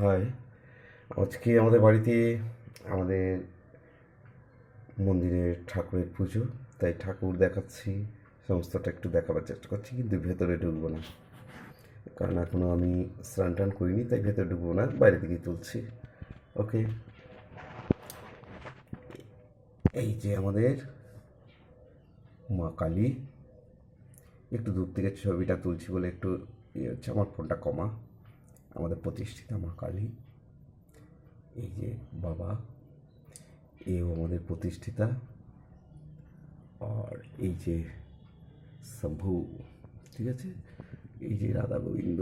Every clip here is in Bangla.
হাই, আজকে আমাদের বাড়িতে আমাদের মন্দিরের ঠাকুরের পুজো, তাই ঠাকুর দেখাচ্ছি, সমস্তটা একটু দেখাবার চেষ্টা করছি, কিন্তু ভেতরে ঢুকবো না, কারণ এখনও আমি স্নান টান করিনি, তাই ভেতরে ঢুকবো না, বাইরে থেকেই তুলছি। ওকে, এই যে আমাদের মা কালী। একটু দূর থেকে ছবিটা তুলছি বলে একটু ইয়ে হচ্ছে, আমার ফোনটা কমা। আমাদের প্রতিষ্ঠিতা মা কালী। এই যে বাবা, এও আমাদের প্রতিষ্ঠিতা। আর এই যে শম্ভু, ঠিক আছে, এই যে রাধা গোবিন্দ,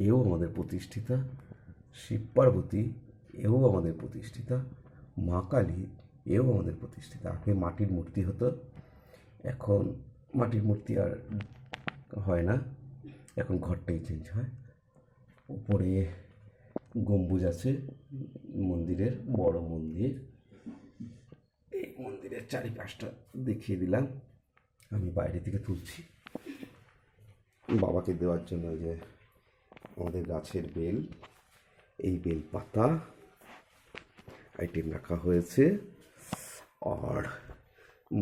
এও আমাদের প্রতিষ্ঠিতা। শিব পার্বতী, এও আমাদের প্রতিষ্ঠিতা। মা কালী, এও আমাদের প্রতিষ্ঠিতা। আগে মাটির মূর্তি হতো, এখন মাটির মূর্তি আর হয় না, এখন ঘরটাই চেঞ্জ হয়। উপরে গম্বুজ আছে মন্দিরের, বড় মন্দির। এই মন্দিরের চারিপাশটা দেখিয়ে দিলাম, আমি বাইরে থেকে তুলছি বাবাকে দেওয়ার জন্য। যে আমাদের গাছের বেল, এই বেল পাতা আইটেম রাখা হয়েছে। আর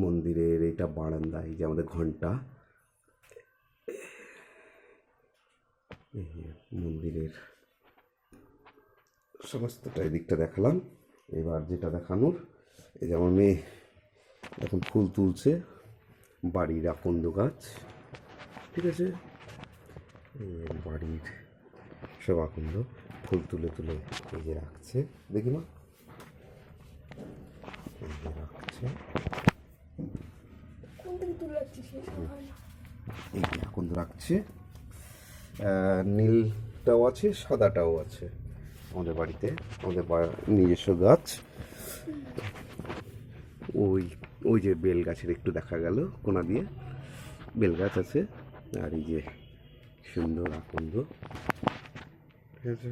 মন্দিরের এটা বারান্দা, এই যে আমাদের ঘন্টা, এই মন্দিরের সমস্তটা এদিকটা দেখালাম। এবার যেটা দেখানোর, এই যে আমার মেয়ে এখন ফুল তুলছে, বাড়ির আকন্দ গাছ, ঠিক আছে, বাড়ির সব আকন্দ ফুল তুলে তুলে এই যে রাখছে, দেখি মা, এই যে রাখছে, এই যে আকন্দ রাখছে। নীলটাও আছে, সাদাটাও আছে আমাদের বাড়িতে, আমাদের নিজস্ব গাছ। ওই ওই যে বেল গাছের একটু দেখা গেল কোনা দিয়ে, বেল গাছ আছে। আর এই যে সুন্দর আকন্দ, ঠিক আছে,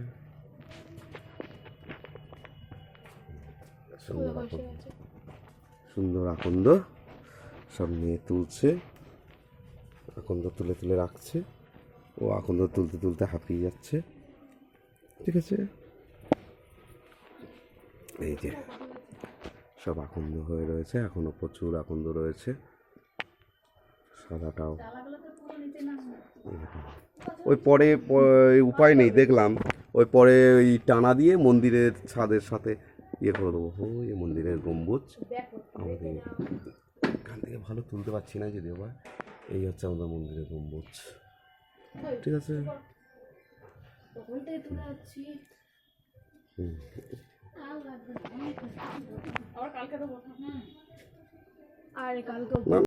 সুন্দর আকন্দ সব নিয়ে তুলছে, আকন্দ তুলে তুলে রাখছে। ও আকন্দ তুলতে তুলতে হাঁপিয়ে যাচ্ছে, ঠিক আছে। এই যে সব আকন্দ হয়ে রয়েছে, এখনো প্রচুর আকন্দ রয়েছে, সাদাটাও। ওই পরে উপায় নেই, দেখলাম ওই পরে ওই টানা দিয়ে মন্দিরের ছাদের সাথে ইয়ে করে দেবো। ওই মন্দিরের গম্বুজ আমাদের এখান থেকে ভালো তুলতে পারছি না যদিও বা। এই হচ্ছে আমাদের মন্দিরের গম্বুজ, ঠিক আছে। আর কালকে